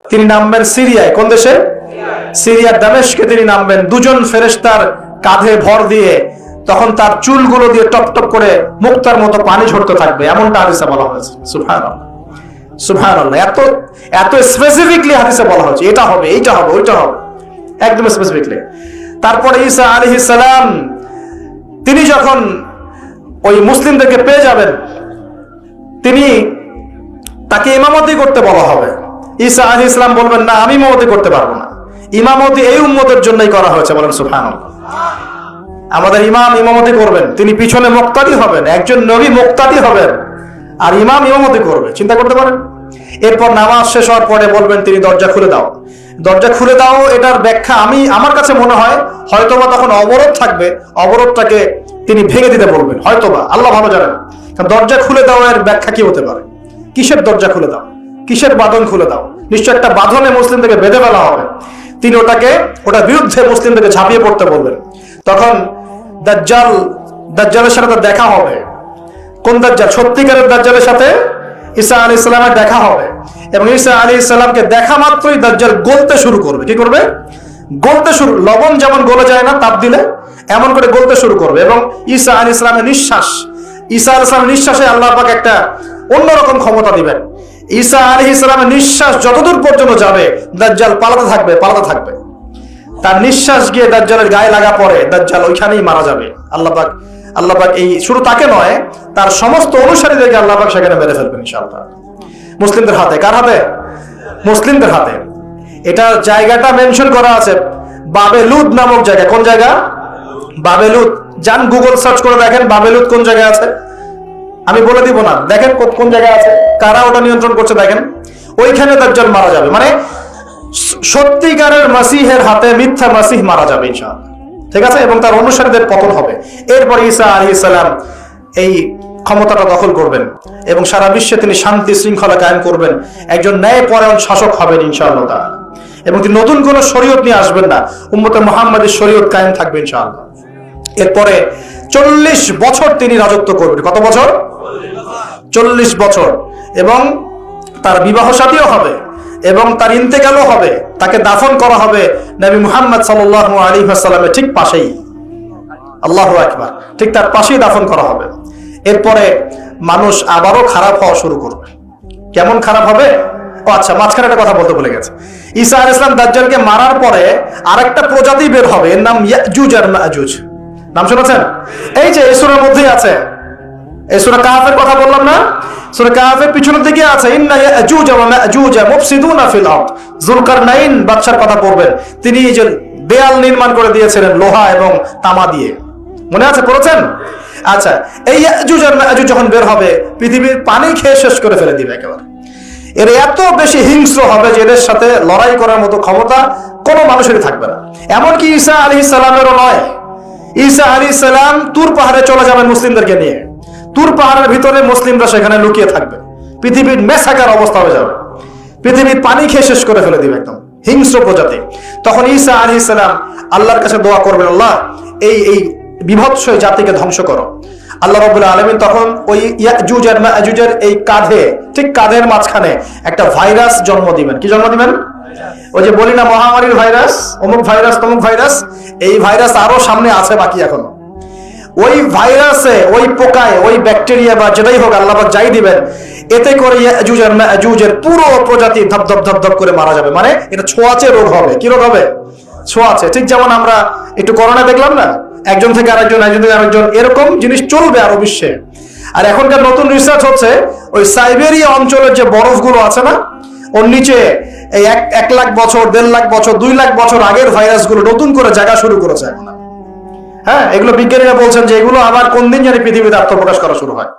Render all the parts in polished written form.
তিনি নামবেন সিরিয়ায়। কোন দেশে? সিরিয়ার দামেস্কে তিনি নামবেন। দুজন ফেরেশতার কাঁধে ভর দিয়ে, তখন তার চুলগুলো দিয়ে টপ টপ করে মুক্তার মতো পানি ঝরতে থাকবে, এমনটা হাদিসে বলা হয়েছে। সুবহানাল্লাহ, সুবহানাল্লাহ। এত এত স্পেসিফিকলি হাদিসে বলা হয়েছে, এটা হবে, এইটা হবে, ওইটা হবে, একদম স্পেসিফিকলি। তারপরে ঈসা আলাইহিস সালাম তিনি যখন ওই মুসলিমদেরকে পেয়ে যাবেন, তিনি তাকে ইমামতি করতে বলা হবে। ঈসা আলাইহিস সালাম বলবেন, না, আমি ইমামতি করতে পারবো না, ইমামতি এই উম্মতের জন্যই করা হয়েছে। বলেন সুবহানাল্লাহ। আমাদের ইমাম ইমামতি করবেন, তিনি পিছনে মুক্তাদি হবেন, একজন নবী মুক্তাদি হবেন, আর ইমাম ইমামতি করবে। চিন্তা করতে পারেন। এরপর নামাজ শেষ হওয়ার পরে বলবেন তিনি, দরজা খুলে দাও, দরজা খুলে দাও। এটার ব্যাখ্যা আমার কাছে মনে হয় হয়তোবা তখন অবরোধ থাকবে, অবরোধটাকে তিনি ভেঙে দিতে বলবেন, হয়তোবা, আল্লাহ ভালো জানেন। দরজা খুলে দাও এর ব্যাখ্যা কি হতে পারে? কিসের দরজা খুলে দাও? কিসের বাঁধন খুলে দাও? নিশ্চয় একটা বাঁধনে মুসলিমদেরকে বেঁধে ফেলা হবে। তিনি ওটার বিরুদ্ধে মুসলিমদেরকে ঝাঁপিয়ে পড়তে বলবেন। তখন দাজ্জালের সাথে দেখা হবে। কোন দাজ্জাল? সত্যিকারের দাজ্জালের সাথে ঈসা আলাইহিস সালামের দেখা হবে, এবং ঈসা আলাইহিস সালামকে দেখা মাত্রই দাজ্জাল গলতে শুরু করবে। কি করবে? গলতে শুরু। লবণ যেমন গলে যায় না তাপ দিলে, এমন করে গলতে শুরু করবে। এবং ঈসা আলাইহিস সালামের নিঃশ্বাসে আল্লাহ পাক একটা অন্যরকম ক্ষমতা দিবেন। ঈসা আলাইহিস সালামের নিঃশ্বাস যতদূর পর্যন্ত যাবে, দাজ্জাল পালাতে থাকবে। তার নিঃশ্বাস গিয়ে দাজ্জালের গায়ে লাগা পড়ে, দাজ্জাল ওইখানেই মারা যাবে। আল্লাহ পাক এই শুধু তাকে নয়, তার সমস্ত অনুসারীদেরকে আল্লাহ পাক সেখানে মেরে ফেলবেন ইনশাআল্লাহ। মুসলিমদের হাতে। কার হাতে? মুসলিমদের হাতে। এটা জায়গাটা মেনশন করা আছে, বাবেলুদ নামক জায়গা। কোন জায়গা? বাবেলুদ। যান গুগল সার্চ করে দেখেন বাবেলুদ কোন জায়গায় আছে। আমি বলে দিব না, দেখেন কোন জায়গায় আছে, কারা ওটা নিয়ন্ত্রণ করছে দেখেন। ওইখানে দাজ্জাল মারা যাবে। মানে সত্যিকারের মাসিহের হাতে মিথ্যা মাসিহ মারা যাবে ইনশাআল্লাহ। ঠিক আছে? এবং তার অনুসারীদের পতন হবে। এরপর ঈসা আলাইহিস সালাম এই ক্ষমতাটা দখল করবেন এবং সারা বিশ্বে তিনি শান্তি শৃঙ্খলা কায়েম করবেন। একজন ন্যায়পরায়ণ শাসক হবেন ইনশাআল্লাহ তাআলা। এবং তিনি নতুন কোন শরীয়ত নিয়ে আসবেন না, উম্মতে মুহাম্মাদের শরীয়ত কায়েম থাকবে ইনশাআল্লাহ। এরপরে 40 বছর তিনি রাজত্ব করবেন। কত বছর? 40 বছর। এবং তার বিবাহ শাদীও হবে, এবং তার ইন্তেকালও হবে। তাকে দাফন করা হবে নবী মুহাম্মদ সাল্লাল্লাহু আলাইহি ওয়াসাল্লামের ঠিক পাশেই। আল্লাহু আকবার। ঠিক তার পাশেই দাফন করা হবে। এরপরে মানুষ আবারও খারাপ হওয়া শুরু করবে। কেমন খারাপ হবে? আচ্ছা, মাঝখানে একটা কথা বলতে ভুলে গেছে। ঈসা আলাইহিস সালাম দাজ্জালকে মারার পরে আরেকটা প্রজাতি বের হবে, এর নাম ইয়াজুজ আর মাজুজ। নাম শুনেছেন? এই যে এই সূরার মধ্যেই আছে। এই সূরা কাহফের কথা বললাম না? সূরা কাহফের পিছনের দিকে আছে, ইন্না ইয়াজুজ ওয়া মাজুজ মুফসিদুনা ফিল আরদ। যুলকারনাইন বাদশার কথা পড়বেন। তিনি এই যে দেয়াল নির্মাণ করে দিয়েছিলেন লোহা এবং তামা দিয়ে, মনে আছে? পড়েছেন? আচ্ছা, এই ইয়াজুজ আর মাজুজ যখন বের হবে, পৃথিবীর পানি খেয়ে শেষ করে ফেলে দিবে একেবারে। এর এত বেশি হিংস্র হবে যে এদের সাথে লড়াই করার মতো ক্ষমতা কোনো মানুষেরই থাকবে না। এমনকি ঈসা আলাইহিস সালামেরও নয়। ঈসা আলাইহিস সালাম তুর পাহাড়ে চলে যাবেন মুসলিমদেরকে নিয়ে। তুর পাহাড়ের ভিতরে মুসলিমরা সেখানে লুকিয়ে থাকবে। পৃথিবীর মেসাকার অবস্থা হয়ে যাবে, পৃথিবীর পানি খেয়ে শেষ করে ফেলে দিবে, একদম হিংস্র প্রজাতি। তখন ঈসা আলাইহিস সালাম আল্লাহর কাছে দোয়া করবেন, আল্লাহ এই বিভৎস জাতিকে ধ্বংস করো। আল্লাহ রাব্বুল আলামিন তখন ওই ইয়াজুজ আর মাজুজের এই কাঁধে, ঠিক কাঁধের মাঝখানে একটা ভাইরাস জন্ম দিবেন। কি জন্ম দিবেন? ওই যে বলি না মহামারীর ভাইরাস, অমুক ভাইরাস তমুক ভাইরাস, এই ভাইরাস আরো সামনে আছে বাকি এখনো। ওই ভাইরাসে, ওই পোকায়, ওই ব্যাকটেরিয়া বা যেটাই হোক আল্লাহ পাক যাই দিবেন, এতে করে ইয়াজুজ আর মাজুজের পুরো প্রজাতি ধপ করে মারা যাবে। মানে এটা ছোঁয়াচে রোগ হবে। কি রোগ হবে? ছোঁয়াচে। ঠিক যেমন আমরা একটু করোনা দেখলাম না, একজন থেকে আরেকজন, একজন থেকে আরেকজন, এরকম জিনিস চলবে আরো বিশ্বে। আর এখনকার নতুন রিসার্চ হচ্ছে, ওই সাইবেরিয়া অঞ্চলের যে বরফগুলো আছে না, ওর নিচে এই 1 লাখ বছর, 1.5 লাখ বছর, 2 লাখ বছর আগের ভাইরাসগুলো নতুন করে জায়গা শুরু করেছে এখন। হ্যাঁ, এগুলো বিজ্ঞানীরা বলছেন যে এগুলো আবার কোন দিন জানি পৃথিবীতে আত্মপ্রকাশ করা শুরু হয়।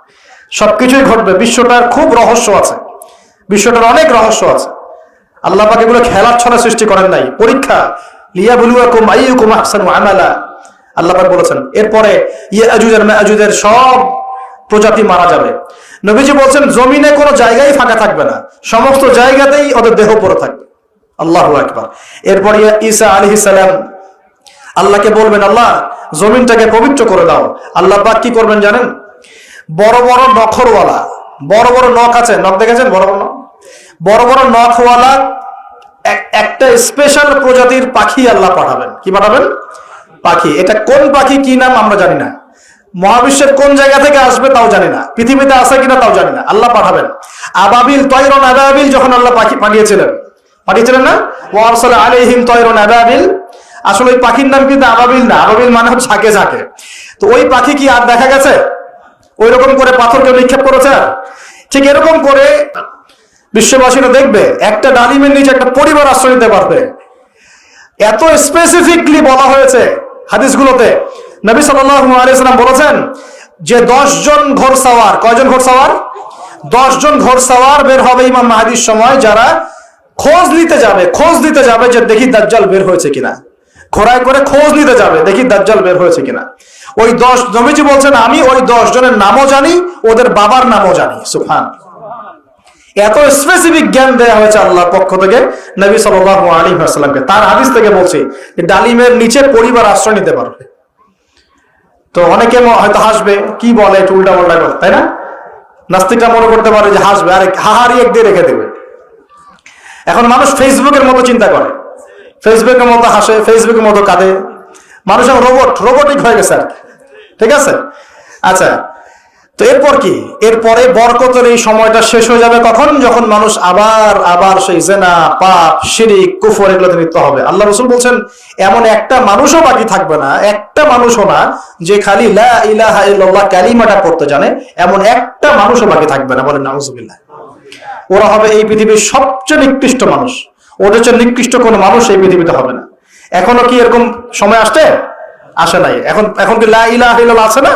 সবকিছুই ঘটবে। বিশ্বটার খুব রহস্য আছে, বিশ্বটার অনেক রহস্য আছে। আল্লাহ পাক এগুলো খেলার ছলে সৃষ্টি করেন নাই, পরীক্ষা। লিয়াবলুয়াকুম আইয়ুকুম আহসানু আমালা, আল্লাহ পাক বলেছেন। এরপরে ইয়াজুজ আর মাজুজের সব প্রজাতি মারা যাবে। নবীজি বলছেন জমিনে কোনো জায়গায় ফাঁকা থাকবে না, সমস্ত জায়গাতেই ওদের দেহ পড়ে থাকবে। আল্লাহু আকবার। এরপর ঈসা আলাইহিস সালাম আল্লাহকে বলবেন, আল্লাহ জমিনটাকে পবিত্র করে দাও। আল্লাহ পাক কি করবেন জানেন? বড় বড় নখরওয়ালা, বড় বড় নখ আছে, নখ দেখেছেন? বড় বড় নখওয়ালা একটা স্পেশাল প্রজাতির পাখি আল্লাহ পাঠাবেন। কি পাঠাবেন? পাখি। এটা কোন পাখি, কি নাম আমরা জানি না, মহাবিশ্বের কোন জায়গা থেকে আসবে তাও জানি না, পৃথিবীতে আছে কিনা তাও জানি না, আল্লাহ পাঠাবেন। আবাবিল, তয়রন আবাবিল যখন আল্লাহ পাখি পাঠিয়েছিলেন না, ওয়া আরসালা আলাইহিম তয়রন আবাবিল, আসলে ওই পাখির নাম কিন্তু আবাবিল না, আবাবিল মানে হচ্ছে ঝাঁকে ঝাঁকে। তো ওই পাখি কি আর দেখা গেছে? ওই রকম করে পাথরকে নিক্ষেপ করেছে? ঠিক এরকম করে বিশ্ববাসীরা দেখবে একটা ডালিমের নিচে একটা পরিবার আশ্রয় নিতে পারবে। এত স্পেসিফিকলি বলা হয়েছে হাদিসগুলোতে। নবী সাল্লাল্লাহু আলাইহি ওয়াসাল্লাম বলেছেন যে 10 জন ঘোড়সওয়ার, কয়জন ঘোড়সওয়ার? 10 জন ঘোড়সওয়ার বের হবে ইমাম মাহদির সময়, যারা খোঁজ নিতে যাবে যে দেখি দাজ্জাল বের হয়েছে কিনা। ঘোড়ায় করে খোঁজ নিতে যাবে, দেখি দাজ্জাল বের হয়েছে কিনা। ওই 10, নবীজি বলছেন আমি ওই 10 জনের নামও জানি, ওদের বাবার নামও জানি। সুবহানাল্লাহ। এত স্পেসিফিক জ্ঞান দেওয়া হয়েছে আল্লাহর পক্ষ থেকে নবী সাল্লাল্লাহু আলাইহি ওয়াসাল্লামকে। তার হাদিস থেকে বলছি যে ডালিমের নিচে পরিবার আশ্রয় নিতে পারবে। তো অনেকে হয়তো হাসবে, কি বলে একটু উল্টা পাল্টা করে, তাই না? নাস্তিকরা মনে করতে পারে যে হাসবে, আরে হাহারি এক দিয়ে রেখে দেবে। এখন মানুষ ফেসবুকের মতো চিন্তা করে, ফেসবুকের মতো হাসে, ফেসবুকের মতো কাঁদে। মানুষ এখন রোবটিক হয়ে গেছে আর কি। ঠিক আছে? আচ্ছা, তো এরপর কি? এরপরে বরকতের এই সময়টা শেষ হয়ে যাবে কখন? যখন মানুষ আবার সেই জিনা, পাপ, শিরিক, কুফর এগুলোতে লিপ্ত হবে। আল্লাহ রাসূল বলছেন এমন একটা মানুষও বাকি থাকবে না, একটা মানুষও না যে খালি লা ইলাহা ইল্লাল্লাহ কালিমাটা পড়তে জানে, এমন একটা মানুষও বাকি থাকবে না। বলেন নাউজুবিল্লাহ। ওরা হবে এই পৃথিবীর সবচেয়ে নিকৃষ্ট মানুষ। ওদের চেয়ে নিকৃষ্ট কোনো মানুষ এই পৃথিবীতে হবে না। এখনো কি এরকম সময় আসে নাই? এখন কি লা ইলাহা ইল্লাল্লাহ আছে না?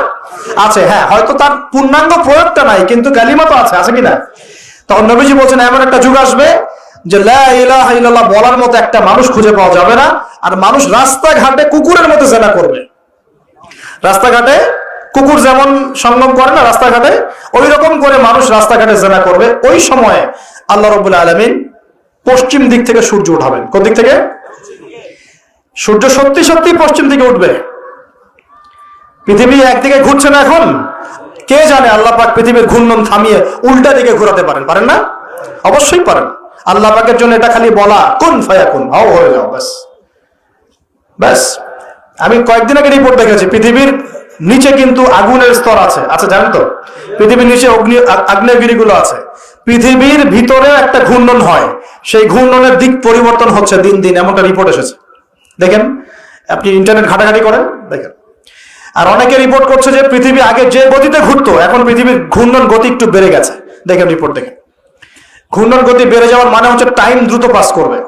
আছে, হ্যাঁ, হয়তো তার পূর্ণাঙ্গ প্রয়োগটা নাই, কিন্তু কালিমা তো আছে কিনা? তখন নবীজি বলছেন এমন একটা যুগ আসবে যে লা ইলাহা ইল্লাল্লাহ বলার মতো একটা মানুষ খুঁজে পাওয়া যাবে না। আর মানুষ রাস্তাঘাটে কুকুরের মতো জিনা করবে। রাস্তাঘাটে কুকুর যেমন সঙ্গম করে না রাস্তাঘাটে, ওই রকম করে মানুষ রাস্তাঘাটে জিনা করবে। ওই সময়ে আল্লাহ রাব্বুল আলামিন পশ্চিম দিক থেকে সূর্য উঠাবেন। কোন দিক থেকে? সূর্য সত্যি পশ্চিম দিকে উঠবে। পৃথিবী একদিকে ঘুরছে না এখন, কে জানে আল্লাহ পাক পৃথিবীর ঘূর্ণন থামিয়ে উল্টা দিকে ঘোরাতে পারেন না? অবশ্যই পারেন। আল্লাহ পাকের জন্য এটা খালি বলা, কুন ফায়াকুন, হও হয়ে যাও, ব্যাস। আমি কয়েকদিন আগে রিপোর্ট দেখেছি, পৃথিবীর নিচে কিন্তু আগুনের স্তর আছে। আচ্ছা, জানেন তো পৃথিবীর নিচে আগ্নেয়গিরিগুলো আছে। পৃথিবীর ভিতরে একটা ঘূর্ণন হয়, সেই ঘূর্ণনের দিক পরিবর্তন হচ্ছে দিন দিন, এমনটা রিপোর্ট এসেছে। দেখেন, আপনি ইন্টারনেট ঘাটাঘাটি করেন, দেখেন। আর অনেকে রিপোর্ট করছে যে পৃথিবী আগে যে গতিতে ঘুরতো, এখন পৃথিবীর ঘূর্ণন গতি একটু বেড়ে গেছে। দেখেন রিপোর্ট, দেখেন। ঘূর্ণন গতি বেড়ে যাওয়ার মানে হচ্ছে টাইম দ্রুত পাস করবে।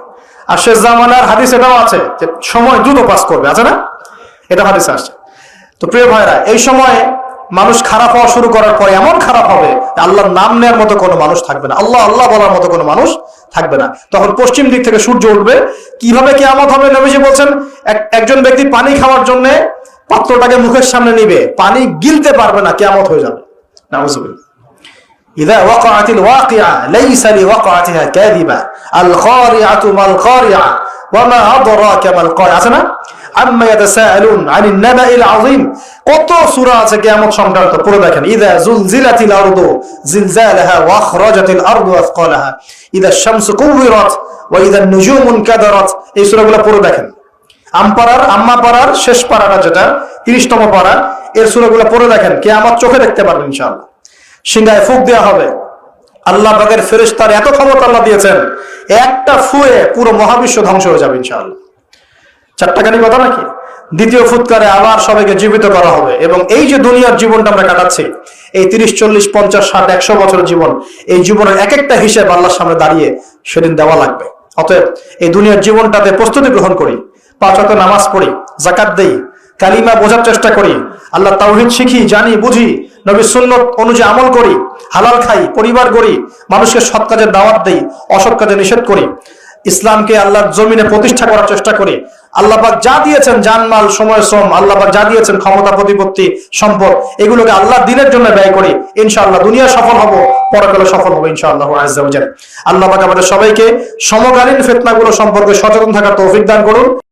আর শেষ জামানার হাদিস এটাও আছে যে সময় দ্রুত পাস করবে, আছে না? এটা হাদিস আসছে। তো প্রিয় ভাইরা, এই সময় মানুষ খারাপ হওয়া শুরু করার পরে এমন খারাপ হবে আল্লাহর নাম নেওয়ার মতো কোনো মানুষ থাকবে না, আল্লাহ আল্লাহ বলার মতো কোনো মানুষ থাকবে না। তখন পশ্চিম দিক থেকে সূর্য উঠবে। কিভাবে কিয়ামত হবে? নবীজি বলছেন একজন ব্যক্তি পানি খাওয়ার জন্য পাত্রটাকে মুখের সামনে নিবে, পানি গিলতে পারবে না, কিয়ামত হয়ে যাবে। নাউযুবিল্লাহ। ইযা ওয়াকাআতিল ওয়াকিআ লাইসা লিওয়াকাআতিহা কাযিবা আল খারিআতু মাল খারিআ ওয়া মা আদরাকা মাল খারিআ। আছে না? আম্মা ইয়াতাসাআলুন আনিন নাবাইল আযীম। কত সূরা আছে কিয়ামত সংক্রান্ত, পড়ে দেখেন। ইযা যুলজিলাতিল আরদু জিলজালাহা ওয়া আখরাজাতিল আরদু আথকালাহা ইযা আশ-শামসু কুওয়িরাত ওয়া ইযা আন-নুজুমু ইনকাদারাত। এই সূরাগুলো পড়ে দেখেন। আম্মা পারার শেষ পারাটা, যেটা 30তম পারা, এর সূরাগুলো পড়ে দেখেন। কিয়ামত চোখে দেখতে পারবেন ইনশাআল্লাহ। সিংহায় ফুঁক দেওয়া হবে। আল্লাহ পাকের ফেরেশতার এত ক্ষমতা আল্লাহ দিয়েছেন, একটা ফুয়ে পুরো মহাবিশ্ব ধ্বংস হয়ে যাবে ইনশাআল্লাহ। চারটাখানি কথা নাকি? দ্বিতীয় ফুৎকারে আবার সবাইকে জীবিত করা হবে। এবং এই যে দুনিয়ার জীবনটা আমরা কাটাচ্ছি, এই 30, 40, 50, 60, 100 বছরের জীবন, এই জীবনের এক একটা হিসেব আল্লাহর সামনে দাঁড়িয়ে সেদিন দেওয়া লাগবে। অতএব এই দুনিয়ার জীবনটাতে প্রস্তুতি গ্রহণ করি, 5 ওয়াক্ত নামাজ পড়ি, যাকাত দেই, কালিমা বোঝার চেষ্টা করি, আল্লাহ তাওহীদ শিখি, জানি, বুঝি, নবীর সুন্নাত অনুযায়ী আমল করি, হালাল খাই, পরিবার গড়ি, মানুষকে সৎ কাজের দাওয়াত দেই, অসৎ কাজে নিষেধ করি, ইসলামকে আল্লাহর জমিনে প্রতিষ্ঠা করার চেষ্টা করি। আল্লাহ পাক যা দিয়েছেন, জানমাল, সময়, শ্রম, আল্লাহ পাক যা দিয়েছেন, ক্ষমতা, প্রতিপত্তি, সম্পদ, এগুলোকে আল্লাহর দ্বীনের জন্য ব্যয় করি। ইনশাআল্লাহ দুনিয়া সফল হব, পরকালে সফল হব ইনশাআল্লাহ আযজা ওয়া জাল। আল্লাহ পাক আমাদের সবাইকে সমকালীন ফিতনাগুলো সম্পর্কে সচেতন থাকার তৌফিক দান করুন।